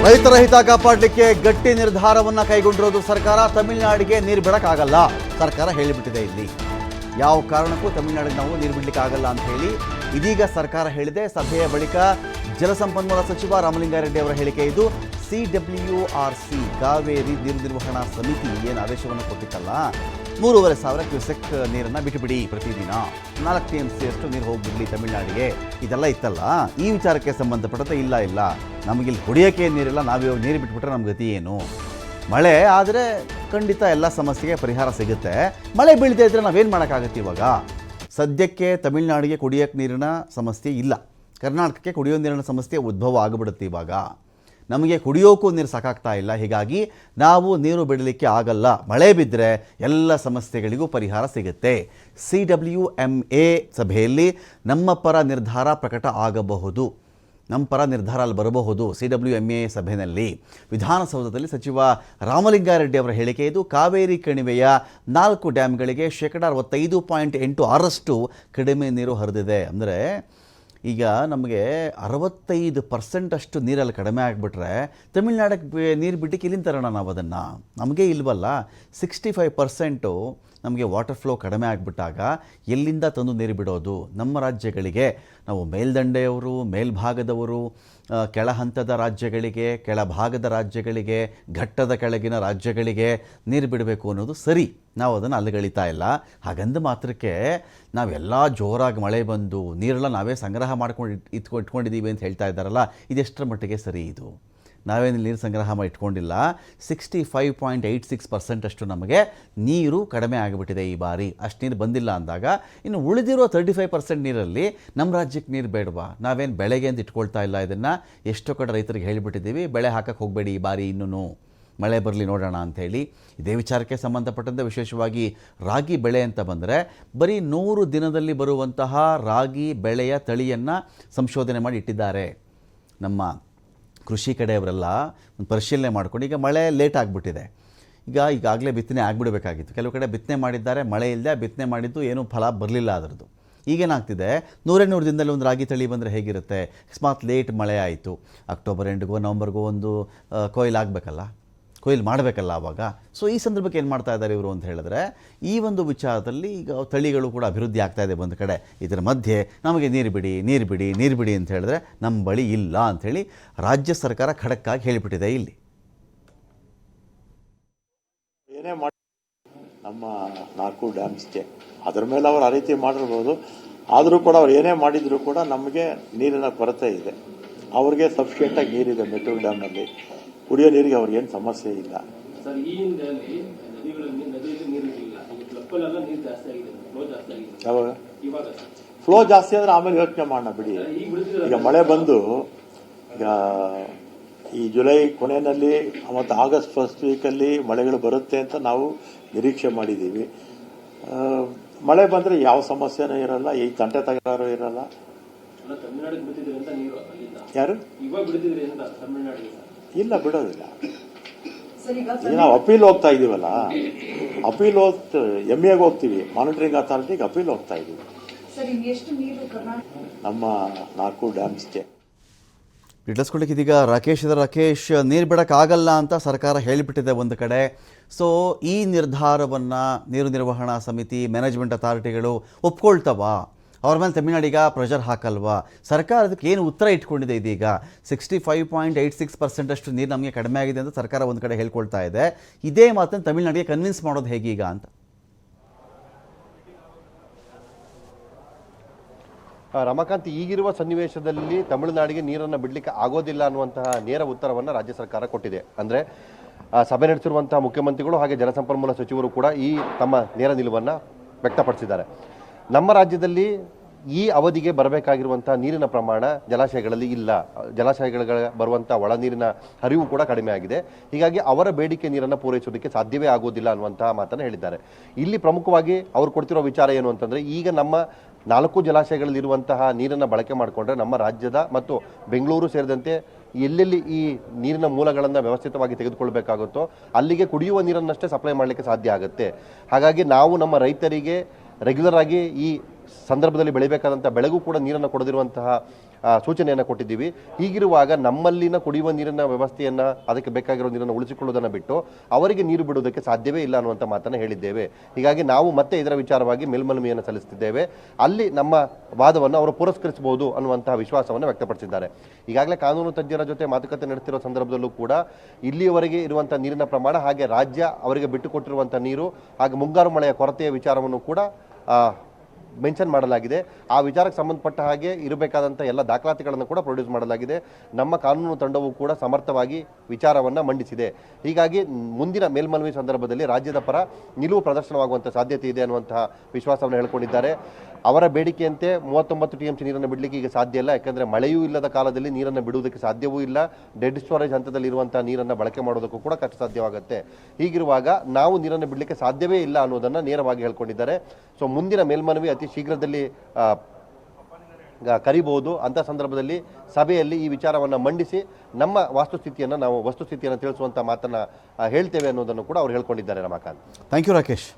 ರೈತರ ಹಿತ ಕಾಪಾಡಲಿಕ್ಕೆ ಗಟ್ಟಿ ನಿರ್ಧಾರವನ್ನು ಕೈಗೊಂಡಿರೋದು ಸರ್ಕಾರ. ತಮಿಳುನಾಡಿಗೆ ನೀರು ಬಿಡಕ್ಕಾಗಲ್ಲ ಸರ್ಕಾರ ಹೇಳಿಬಿಟ್ಟಿದೆ. ಇಲ್ಲಿ ಯಾವ ಕಾರಣಕ್ಕೂ ತಮಿಳುನಾಡಿಗೆ ನಾವು ನೀರು ಬಿಡಲಿಕ್ಕೆ ಆಗಲ್ಲ ಅಂತ ಹೇಳಿ ಇದೀಗ ಸರ್ಕಾರ ಹೇಳಿದೆ. ಸಭೆಯ ಬಳಿಕ ಜಲಸಂಪನ್ಮೂಲ ಸಚಿವ ರಾಮಲಿಂಗಾರೆಡ್ಡಿ ಅವರ ಹೇಳಿಕೆ ಇದು. CWRC ಕಾವೇರಿ ನೀರು ನಿರ್ವಹಣಾ ಸಮಿತಿ ಏನು ಆದೇಶವನ್ನು ಕೊಟ್ಟಿತ್ತಲ್ಲ, 3,500 ಕ್ಯೂಸೆಕ್ ನೀರನ್ನು ಬಿಟ್ಟುಬಿಡಿ, ಪ್ರತಿದಿನ 4 TMC ಅಷ್ಟು ನೀರು ಹೋಗ್ಬಿಡಲಿ ತಮಿಳುನಾಡಿಗೆ, ಇದೆಲ್ಲ ಇತ್ತಲ್ಲ. ಈ ವಿಚಾರಕ್ಕೆ ಸಂಬಂಧಪಟ್ಟಂತೆ ಇಲ್ಲ ನಮಗಿಲ್ಲಿ ಕುಡಿಯೋಕ್ಕೆ ನೀರಿಲ್ಲ, ನಾವಿವಾಗ ನೀರು ಬಿಟ್ಬಿಟ್ರೆ ನಮ್ಮ ಗತಿ ಏನು? ಮಳೆ ಆದರೆ ಖಂಡಿತ ಎಲ್ಲ ಸಮಸ್ಯೆಗೆ ಪರಿಹಾರ ಸಿಗುತ್ತೆ. ಮಳೆ ಬೀಳದೇ ಇದ್ದರೆ ನಾವೇನು ಮಾಡೋಕ್ಕಾಗತ್ತೆ? ಇವಾಗ ಸದ್ಯಕ್ಕೆ ತಮಿಳುನಾಡಿಗೆ ಕುಡಿಯೋಕ್ಕೆ ನೀರಿನ ಸಮಸ್ಯೆ ಇಲ್ಲ, ಕರ್ನಾಟಕಕ್ಕೆ ಕುಡಿಯೋ ನೀರಿನ ಸಮಸ್ಯೆ ಉದ್ಭವ ಆಗಿಬಿಡುತ್ತೆ. ಇವಾಗ ನಮಗೆ ಕುಡಿಯೋಕ್ಕೂ ನೀರು ಸಾಕಾಗ್ತಾ ಇಲ್ಲ, ಹೀಗಾಗಿ ನಾವು ನೀರು ಬಿಡಲಿಕ್ಕೆ ಆಗಲ್ಲ. ಮಳೆ ಬಿದ್ದರೆ ಎಲ್ಲ ಸಮಸ್ಯೆಗಳಿಗೂ ಪರಿಹಾರ ಸಿಗುತ್ತೆ. CWMA ಸಭೆಯಲ್ಲಿ ನಮ್ಮ ಪರ ನಿರ್ಧಾರ ಪ್ರಕಟ ಆಗಬಹುದು, ನಮ್ಮ ಪರ ನಿರ್ಧಾರ ಅಲ್ಲಿ ಬರಬಹುದು. CWMA ಸಭೆಯಲ್ಲಿ ವಿಧಾನಸೌಧದಲ್ಲಿ ಸಚಿವ ರಾಮಲಿಂಗಾರೆಡ್ಡಿ ಅವರ ಹೇಳಿಕೆ ಇದು. ಕಾವೇರಿ ಕಣಿವೆಯ 4 ಡ್ಯಾಮ್ಗಳಿಗೆ 65.86% ಕಡಿಮೆ ನೀರು ಹರಿದಿದೆ. ಅಂದರೆ ಈಗ ನಮಗೆ 65% ಅಷ್ಟು ನೀರಲ್ಲಿ ಕಡಿಮೆ ಆಗಿಬಿಟ್ರೆ ತಮಿಳ್ನಾಡಿಗೆ ನೀರು ಬಿಟ್ಟಿಕ್ಕೆ ಇಲ್ಲಿಂದ ತರೋಣ ನಾವು ಅದನ್ನು? ನಮಗೆ ಇಲ್ವಲ್ಲ. 65% ನಮಗೆ ವಾಟರ್ ಫ್ಲೋ ಕಡಿಮೆ ಆಗಿಬಿಟ್ಟಾಗ ಎಲ್ಲಿಂದ ತಂದು ನೀರು ಬಿಡೋದು? ನಮ್ಮ ರಾಜ್ಯಗಳಿಗೆ, ನಾವು ಮೇಲ್ದಂಡೆಯವರು, ಮೇಲ್ಭಾಗದವರು, ಕೆಳ ಹಂತದ ರಾಜ್ಯಗಳಿಗೆ, ಕೆಳಭಾಗದ ರಾಜ್ಯಗಳಿಗೆ, ಘಟ್ಟದ ಕೆಳಗಿನ ರಾಜ್ಯಗಳಿಗೆ ನೀರು ಬಿಡಬೇಕು ಅನ್ನೋದು ಸರಿ. ನಾವು ಅದನ್ನು ಅಲ್ಲಿಗಳಿತಾ ಇಲ್ಲ. ಹಾಗಂದ ಮಾತ್ರಕ್ಕೆ ನಾವೆಲ್ಲ ಜೋರಾಗಿ ಮಳೆ ಬಂದು ನೀರೆಲ್ಲ ನಾವೇ ಸಂಗ್ರಹ ಮಾಡ್ಕೊಂಡು ಇಟ್ಕೊಂಡಿದ್ದೀವಿ ಅಂತ ಹೇಳ್ತಾ ಇದ್ದಾರಲ್ಲ, ಇದೆಷ್ಟರ ಮಟ್ಟಿಗೆ ಸರಿ? ಇದು ನಾವೇನು ನೀರು ಸಂಗ್ರಹ ಮಾಡಿ ಇಟ್ಕೊಂಡಿಲ್ಲ. 65.86% ಅಷ್ಟು ನಮಗೆ ನೀರು ಕಡಿಮೆ ಆಗಿಬಿಟ್ಟಿದೆ ಈ ಬಾರಿ. ಅಷ್ಟು ನೀರು ಬಂದಿಲ್ಲ ಅಂದಾಗ ಇನ್ನು ಉಳಿದಿರೋ 35% ನೀರಲ್ಲಿ ನಮ್ಮ ರಾಜ್ಯಕ್ಕೆ ನೀರು ಬೇಡವಾ? ನಾವೇನು ಬೆಳೆಗೆ ಅಂತ ಇಟ್ಕೊಳ್ತಾ ಇಲ್ಲ. ಇದನ್ನು ಎಷ್ಟೋ ಕಡೆ ರೈತರಿಗೆ ಹೇಳಿಬಿಟ್ಟಿದ್ದೀವಿ, ಬೆಳೆ ಹಾಕಕ್ಕೆ ಹೋಗಬೇಡಿ ಈ ಬಾರಿ, ಇನ್ನೂ ಮಳೆ ಬರಲಿ ನೋಡೋಣ ಅಂಥೇಳಿ. ಇದೇ ವಿಚಾರಕ್ಕೆ ಸಂಬಂಧಪಟ್ಟಂತೆ ವಿಶೇಷವಾಗಿ ರಾಗಿ ಬೆಳೆ ಅಂತ ಬಂದರೆ ಬರೀ 100 ದಿನದಲ್ಲಿ ಬರುವಂತಹ ರಾಗಿ ಬೆಳೆಯ ತಳಿಯನ್ನು ಸಂಶೋಧನೆ ಮಾಡಿ ಇಟ್ಟಿದ್ದಾರೆ. ನಮ್ಮ ಕೃಷಿ ಕಡೆಯವರೆಲ್ಲ ಒಂದು ಪರಿಶೀಲನೆ ಮಾಡ್ಕೊಂಡು, ಈಗ ಮಳೆ ಲೇಟ್ ಆಗಿಬಿಟ್ಟಿದೆ, ಈಗಾಗಲೇ ಬಿತ್ತನೆ ಆಗಿಬಿಡಬೇಕಾಗಿತ್ತು. ಕೆಲವು ಕಡೆ ಬಿತ್ತನೆ ಮಾಡಿದ್ದಾರೆ, ಮಳೆ ಇಲ್ಲದೆ ಬಿತ್ತನೆ ಮಾಡಿದ್ದು ಏನೂ ಫಲ ಬರಲಿಲ್ಲ ಅದರದ್ದು. ಈಗೇನಾಗ್ತಿದೆ, 100 ದಿನದಲ್ಲಿ ಒಂದು ರಾಗಿ ತಳಿ ಬಂದರೆ ಹೇಗಿರುತ್ತೆ? ಅಕಸ್ಮಾತ್ ಲೇಟ್ ಮಳೆ ಆಯಿತು, ಅಕ್ಟೋಬರ್ ಎಂಡ್ಗೋ ನವಂಬರ್ಗೋ ಒಂದು ಕೊಯ್ಲು ಆಗಬೇಕಲ್ಲ, ಕೊಯ್ಲು ಮಾಡಬೇಕಲ್ಲ ಆವಾಗ. ಸೊ ಈ ಸಂದರ್ಭಕ್ಕೆ ಏನು ಮಾಡ್ತಾ ಇದ್ದಾರೆ ಇವರು ಅಂತ ಹೇಳಿದ್ರೆ, ಈ ಒಂದು ವಿಚಾರದಲ್ಲಿ ಈಗ ತಳಿಗಳು ಕೂಡ ಅಭಿವೃದ್ಧಿ ಆಗ್ತಾ ಇದೆ ಒಂದು ಕಡೆ. ಇದರ ಮಧ್ಯೆ ನಮಗೆ ನೀರು ಬಿಡಿ ಅಂತ ಹೇಳಿದ್ರೆ ನಮ್ಮ ಬಳಿ ಇಲ್ಲ ಅಂಥೇಳಿ ರಾಜ್ಯ ಸರ್ಕಾರ ಖಡಕ್ಕಾಗಿ ಹೇಳಿಬಿಟ್ಟಿದೆ. ಇಲ್ಲಿ ಏನೇ ಮಾಡಿ ನಮ್ಮ 4 ಡ್ಯಾಮ್ಸ್ಗೆ ಅದರ ಮೇಲೆ ಅವರು ಆ ರೀತಿ ಮಾಡಿರ್ಬೋದು. ಆದರೂ ಕೂಡ ಅವ್ರು ಏನೇ ಮಾಡಿದರೂ ಕೂಡ ನಮಗೆ ನೀರಿನ ಕೊರತೆ ಇದೆ. ಅವ್ರಿಗೆ ಸಫಿಷಿಯೆಂಟಾಗಿ ನೀರಿದೆ ಮೆಟ್ಟೂರು ಡ್ಯಾಮಲ್ಲಿ, ಕುಡಿಯೋ ನೀರಿಗೆ ಅವ್ರಿಗೇನು ಸಮಸ್ಯೆ ಇಲ್ಲ. ಯಾವಾಗ ಫ್ಲೋ ಜಾಸ್ತಿ ಆದರೆ ಆಮೇಲೆ ಯೋಚನೆ ಮಾಡೋಣ ಬಿಡಿ. ಈಗ ಮಳೆ ಬಂದು ಈಗ ಈ ಜುಲೈ ಕೊನೆಯಲ್ಲಿ ಮತ್ತು ಆಗಸ್ಟ್ ಫಸ್ಟ್ ವೀಕಲ್ಲಿ ಮಳೆಗಳು ಬರುತ್ತೆ ಅಂತ ನಾವು ನಿರೀಕ್ಷೆ ಮಾಡಿದ್ದೀವಿ. ಮಳೆ ಬಂದರೆ ಯಾವ ಸಮಸ್ಯೆನೂ ಇರಲ್ಲ, ಈ ತಂಟೆ ತಗರಾರು ಇರಲ್ಲ. ಯಾರು ಇಲ್ಲ ಬಿಡೋದಿಲ್ಲ. ಈಗ ನಾವು ಅಪೀಲ್ ಹೋಗ್ತಾ ಇದೀವಲ್ಲ, ಅಪೀಲ್ MAಗೆ ಹೋಗ್ತೀವಿ, ಮಾನಿಟರಿಂಗ್ ಅಥಾರಿಟಿಗೆ ಅಪೀಲ್ ಹೋಗ್ತಾ ಇದೀವಿ ನಮ್ಮ 4 ಡ್ಯಾಮ್ಸ್ಗೆ. ಇಟ್ಲಿಸ್ಕೊಳ್ಳಿಕ್ಕೆ ಇದೀಗ ರಾಕೇಶ್ ನೀರು ಬಿಡೋಕ್ಕಾಗಲ್ಲ ಅಂತ ಸರ್ಕಾರ ಹೇಳಿಬಿಟ್ಟಿದೆ ಒಂದು ಕಡೆ. ಸೊ ಈ ನಿರ್ಧಾರವನ್ನು ನೀರು ನಿರ್ವಹಣಾ ಸಮಿತಿ, ಮ್ಯಾನೇಜ್ಮೆಂಟ್ ಅಥಾರಿಟಿಗಳು ಒಪ್ಕೊಳ್ತವಾ? ಅವ್ರ ಮೇಲೆ ತಮಿಳುನಾಡಿಗ ಪ್ರೆಷರ್ ಹಾಕಲ್ವಾ? ಸರ್ಕಾರ ಅದಕ್ಕೆ ಏನು ಉತ್ತರ ಇಟ್ಕೊಂಡಿದೆ? ಇದೀಗ 65.86% ಅಷ್ಟು ನೀರು ನಮಗೆ ಕಡಿಮೆ ಆಗಿದೆ ಅಂತ ಸರ್ಕಾರ ಒಂದು ಕಡೆ ಹೇಳ್ಕೊಳ್ತಾ ಇದೆ. ಇದೇ ಮಾತನ್ನು ತಮಿಳುನಾಡಿಗೆ ಕನ್ವಿನ್ಸ್ ಮಾಡೋದು ಹೇಗೀಗ ಅಂತ? ರಮಾಕಾಂತ್, ಈಗಿರುವ ಸನ್ನಿವೇಶದಲ್ಲಿ ತಮಿಳುನಾಡಿಗೆ ನೀರನ್ನು ಬಿಡಲಿಕ್ಕೆ ಆಗೋದಿಲ್ಲ ಅನ್ನುವಂತಹ ನೇರ ಉತ್ತರವನ್ನು ರಾಜ್ಯ ಸರ್ಕಾರ ಕೊಟ್ಟಿದೆ. ಅಂದರೆ ಸಭೆ ನಡೆಸಿರುವಂತಹ ಮುಖ್ಯಮಂತ್ರಿಗಳು ಹಾಗೆ ಜಲಸಂಪನ್ಮೂಲ ಸಚಿವರು ಕೂಡ ಈ ತಮ್ಮ ನೇರ ನಿಲುವನ್ನು ವ್ಯಕ್ತಪಡಿಸಿದ್ದಾರೆ. ನಮ್ಮ ರಾಜ್ಯದಲ್ಲಿ ಈ ಅವಧಿಗೆ ಬರಬೇಕಾಗಿರುವಂತಹ ನೀರಿನ ಪ್ರಮಾಣ ಜಲಾಶಯಗಳಲ್ಲಿ ಇಲ್ಲ. ಜಲಾಶಯಗಳ ಬರುವಂಥ ಒಳ ನೀರಿನ ಹರಿವು ಕೂಡ ಕಡಿಮೆ ಆಗಿದೆ. ಹೀಗಾಗಿ ಅವರ ಬೇಡಿಕೆ ನೀರನ್ನು ಪೂರೈಸೋದಕ್ಕೆ ಸಾಧ್ಯವೇ ಆಗೋದಿಲ್ಲ ಅನ್ನುವಂತಹ ಮಾತನ್ನು ಹೇಳಿದ್ದಾರೆ. ಇಲ್ಲಿ ಪ್ರಮುಖವಾಗಿ ಅವರು ಕೊಡ್ತಿರೋ ವಿಚಾರ ಏನು ಅಂತಂದರೆ, ಈಗ ನಮ್ಮ 4 ಜಲಾಶಯಗಳಲ್ಲಿರುವಂತಹ ನೀರನ್ನು ಬಳಕೆ ಮಾಡಿಕೊಂಡ್ರೆ ನಮ್ಮ ರಾಜ್ಯದ ಮತ್ತು ಬೆಂಗಳೂರು ಸೇರಿದಂತೆ ಎಲ್ಲೆಲ್ಲಿ ಈ ನೀರಿನ ಮೂಲಗಳನ್ನು ವ್ಯವಸ್ಥಿತವಾಗಿ ತೆಗೆದುಕೊಳ್ಬೇಕಾಗುತ್ತೋ ಅಲ್ಲಿಗೆ ಕುಡಿಯುವ ನೀರನ್ನಷ್ಟೇ ಸಪ್ಲೈ ಮಾಡಲಿಕ್ಕೆ ಸಾಧ್ಯ ಆಗುತ್ತೆ. ಹಾಗಾಗಿ ನಾವು ನಮ್ಮ ರೈತರಿಗೆ ರೆಗ್ಯುಲರ್ ಆಗಿ ಈ ಸಂದರ್ಭದಲ್ಲಿ ಬೆಳಿಬೇಕಾದಂಥ ಬೆಳೆಗೂ ಕೂಡ ನೀರನ್ನು ಕೊಡದಿರುವಂತಹ ಸೂಚನೆಯನ್ನು ಕೊಟ್ಟಿದ್ದೀವಿ. ಹೀಗಿರುವಾಗ ನಮ್ಮಲ್ಲಿನ ಕುಡಿಯುವ ನೀರಿನ ವ್ಯವಸ್ಥೆಯನ್ನು, ಅದಕ್ಕೆ ಬೇಕಾಗಿರೋ ನೀರನ್ನು ಉಳಿಸಿಕೊಳ್ಳುವುದನ್ನು ಬಿಟ್ಟು ಅವರಿಗೆ ನೀರು ಬಿಡುವುದಕ್ಕೆ ಸಾಧ್ಯವೇ ಇಲ್ಲ ಅನ್ನುವಂಥ ಮಾತನ್ನು ಹೇಳಿದ್ದೇವೆ. ಹೀಗಾಗಿ ನಾವು ಮತ್ತೆ ಇದರ ವಿಚಾರವಾಗಿ ಮೇಲ್ಮನವಿಯನ್ನು ಸಲ್ಲಿಸುತ್ತಿದ್ದೇವೆ. ಅಲ್ಲಿ ನಮ್ಮ ವಾದವನ್ನು ಅವರು ಪುರಸ್ಕರಿಸಬಹುದು ಅನ್ನುವಂತಹ ವಿಶ್ವಾಸವನ್ನು ವ್ಯಕ್ತಪಡಿಸಿದ್ದಾರೆ. ಈಗಾಗಲೇ ಕಾನೂನು ತಜ್ಞರ ಜೊತೆ ಮಾತುಕತೆ ನಡೆಸಿರುವ ಸಂದರ್ಭದಲ್ಲೂ ಕೂಡ ಇಲ್ಲಿಯವರೆಗೆ ಇರುವಂಥ ನೀರಿನ ಪ್ರಮಾಣ, ಹಾಗೆ ರಾಜ್ಯ ಅವರಿಗೆ ಬಿಟ್ಟುಕೊಟ್ಟಿರುವಂಥ ನೀರು, ಹಾಗೆ ಮುಂಗಾರು ಮಳೆಯ ಕೊರತೆಯ ವಿಚಾರವನ್ನು ಕೂಡ ಮೆನ್ಷನ್ ಮಾಡಲಾಗಿದೆ. ಆ ವಿಚಾರಕ್ಕೆ ಸಂಬಂಧಪಟ್ಟ ಹಾಗೆ ಇರಬೇಕಾದಂಥ ಎಲ್ಲ ದಾಖಲಾತಿಗಳನ್ನು ಕೂಡ ಪ್ರೊಡ್ಯೂಸ್ ಮಾಡಲಾಗಿದೆ. ನಮ್ಮ ಕಾನೂನು ತಂಡವು ಕೂಡ ಸಮರ್ಥವಾಗಿ ವಿಚಾರವನ್ನು ಮಂಡಿಸಿದೆ. ಹೀಗಾಗಿ ಮುಂದಿನ ಮೇಲ್ಮನವಿ ಸಂದರ್ಭದಲ್ಲಿ ರಾಜ್ಯದ ಪರ ನಿಲುವು ಪ್ರದರ್ಶನವಾಗುವಂಥ ಸಾಧ್ಯತೆ ಇದೆ ಅನ್ನುವಂತಹ ವಿಶ್ವಾಸವನ್ನು ಹೇಳಿಕೊಂಡಿದ್ದಾರೆ. ಅವರ ಬೇಡಿಕೆಯಂತೆ 39 TMC ನೀರನ್ನು ಬಿಡಲಿಕ್ಕೆ ಈಗ ಸಾಧ್ಯ ಇಲ್ಲ. ಯಾಕೆಂದರೆ ಮಳೆಯೂ ಇಲ್ಲದ ಕಾಲದಲ್ಲಿ ನೀರನ್ನು ಬಿಡುವುದಕ್ಕೆ ಸಾಧ್ಯವೂ ಇಲ್ಲ. ಡೆಡ್ ಸ್ಟೋರೇಜ್ ಹಂತದಲ್ಲಿ ಇರುವಂಥ ನೀರನ್ನು ಬಳಕೆ ಮಾಡೋದಕ್ಕೂ ಕೂಡ ಕಷ್ಟ ಸಾಧ್ಯವಾಗುತ್ತೆ. ಹೀಗಿರುವಾಗ ನಾವು ನೀರನ್ನು ಬಿಡಲಿಕ್ಕೆ ಸಾಧ್ಯವೇ ಇಲ್ಲ ಅನ್ನೋದನ್ನು ನೇರವಾಗಿ ಹೇಳ್ಕೊಂಡಿದ್ದಾರೆ. ಸೊ ಮುಂದಿನ ಮೇಲ್ಮನವಿ ಅತಿ ಶೀಘ್ರದಲ್ಲಿ ಕರಿಬಹುದು. ಅಂಥ ಸಂದರ್ಭದಲ್ಲಿ ಸಭೆಯಲ್ಲಿ ಈ ವಿಚಾರವನ್ನು ಮಂಡಿಸಿ ನಮ್ಮ ವಸ್ತುಸ್ಥಿತಿಯನ್ನು ತಿಳಿಸುವಂಥ ಮಾತನ್ನು ಹೇಳ್ತೇವೆ ಅನ್ನೋದನ್ನು ಕೂಡ ಅವ್ರು ಹೇಳ್ಕೊಂಡಿದ್ದಾರೆ. Ramakant, thank you Rakesh.